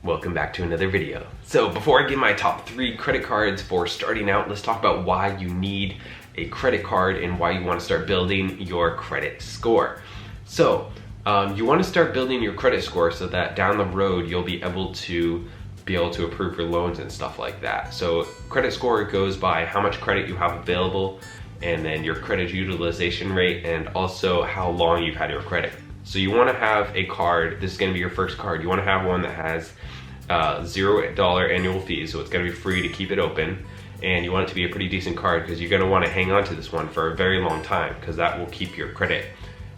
Welcome back to another video. So before I give my top 3 credit cards for starting out, let's talk about why you need a credit card and why you want to start building your credit score. So you want to start building your credit score so that down the road you'll be able to approve your loans and stuff like that. So credit score goes by how much credit you have available, and then your credit utilization rate, and also how long you've had your credit. So you want to have a card, this is going to be your first card, you want to have one that has $0 annual fees, so it's going to be free to keep it open, and you want it to be a pretty decent card because you're going to want to hang on to this one for a very long time, because that will keep your credit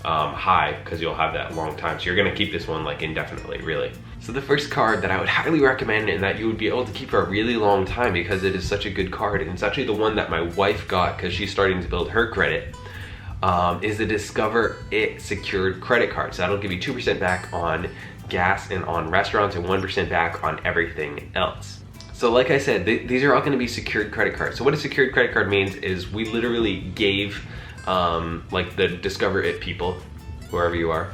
high, because you'll have that long time. So you're going to keep this one like indefinitely, really. So the first card that I would highly recommend and that you would be able to keep for a really long time, because it is such a good card, and it's actually the one that my wife got because she's starting to build her credit, is the Discover It secured credit card. So that'll give you 2% back on gas and on restaurants, and 1% back on everything else. So like I said, these are all going to be secured credit cards. So what a secured credit card means is we literally gave like the Discover It people, whoever you are,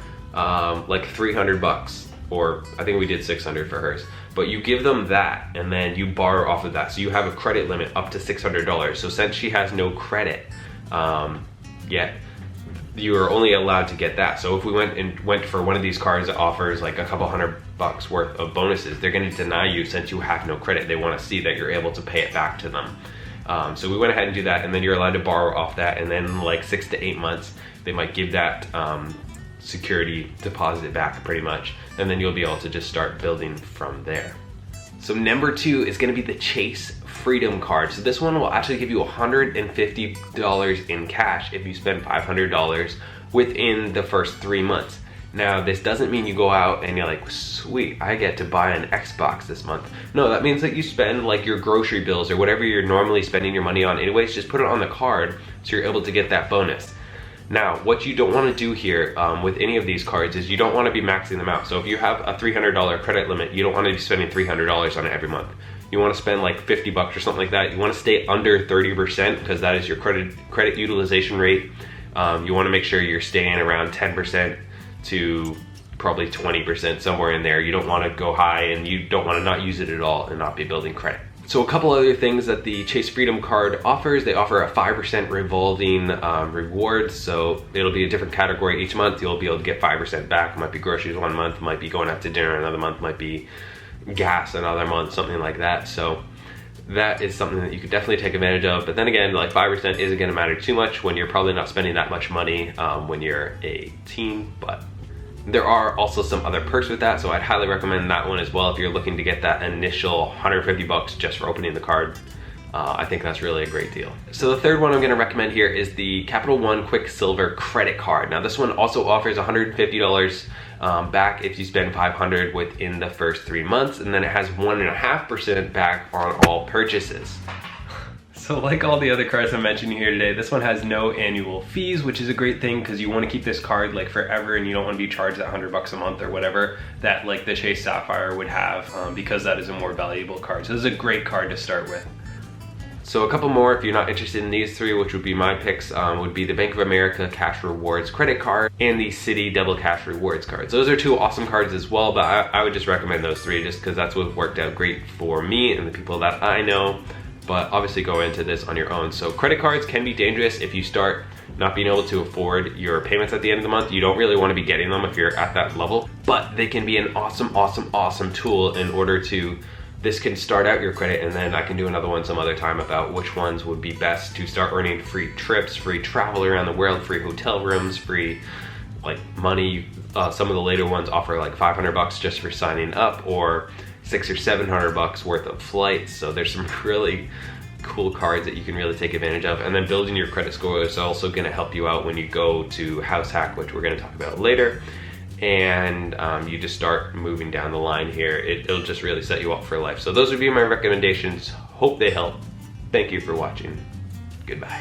like $300, or I think we did 600 for hers. But you give them that, and then you borrow off of that. So you have a credit limit up to $600. So since she has no credit yet, you are only allowed to get that. So if we went for one of these cards that offers like a couple $100 worth of bonuses, they're going to deny you since you have no credit. They want to see that you're able to pay it back to them. So we went ahead and do that, and then you're allowed to borrow off that, and then like 6 to 8 months they might give that security deposit back pretty much, and then you'll be able to just start building from there. So number 2 is going to be the Chase Freedom card. So this one will actually give you $150 in cash if you spend $500 within the first 3 months. Now this doesn't mean you go out and you're like, sweet, I get to buy an Xbox this month. No, that means that you spend like your grocery bills or whatever you're normally spending your money on anyways, just put it on the card so you're able to get that bonus. Now, what you don't want to do here with any of these cards is you don't want to be maxing them out. So if you have a $300 credit limit, you don't want to be spending $300 on it every month. You want to spend like $50 or something like that. You want to stay under 30% because that is your credit utilization rate. You want to make sure you're staying around 10% to probably 20%, somewhere in there. You don't want to go high, and you don't want to not use it at all and not be building credit. So a couple other things that the Chase Freedom card offers, they offer a 5% revolving rewards. So it'll be a different category each month. You'll be able to get 5% back. It might be groceries one month, might be going out to dinner another month, might be gas another month, something like that. So that is something that you could definitely take advantage of. But then again, like 5% isn't going to matter too much when you're probably not spending that much money when you're a teen. But there are also some other perks with that, so I'd highly recommend that one as well if you're looking to get that initial $150 just for opening the card. I think that's really a great deal. So the third one I'm going to recommend here is the Capital One Quicksilver credit card. Now this one also offers $150 back if you spend $500 within the first 3 months, and then it has 1.5% back on all purchases. So like all the other cards I'm mentioning here today, this one has no annual fees, which is a great thing because you want to keep this card like forever, and you don't want to be charged that $100 a month or whatever that like the Chase Sapphire would have, because that is a more valuable card. So this is a great card to start with. So a couple more, if you're not interested in these 3, which would be my picks, would be the Bank of America Cash Rewards credit card and the Citi Double Cash Rewards cards. Those are 2 awesome cards as well, but I would just recommend those 3 just because that's what worked out great for me and the people that I know. But obviously go into this on your own. So credit cards can be dangerous if you start not being able to afford your payments at the end of the month. You don't really want to be getting them if you're at that level, but they can be an awesome tool in order to, this can start out your credit, and then I can do another one some other time about which ones would be best to start earning free trips, free travel around the world, free hotel rooms, free like money. Some of the later ones offer like $500 just for signing up, or $600 or $700 worth of flights. So there's some really cool cards that you can really take advantage of. And then building your credit score is also going to help you out when you go to house hack, which we're going to talk about later. And you just start moving down the line here. It'll just really set you up for life. So those would be my recommendations. Hope they help. Thank you for watching. Goodbye.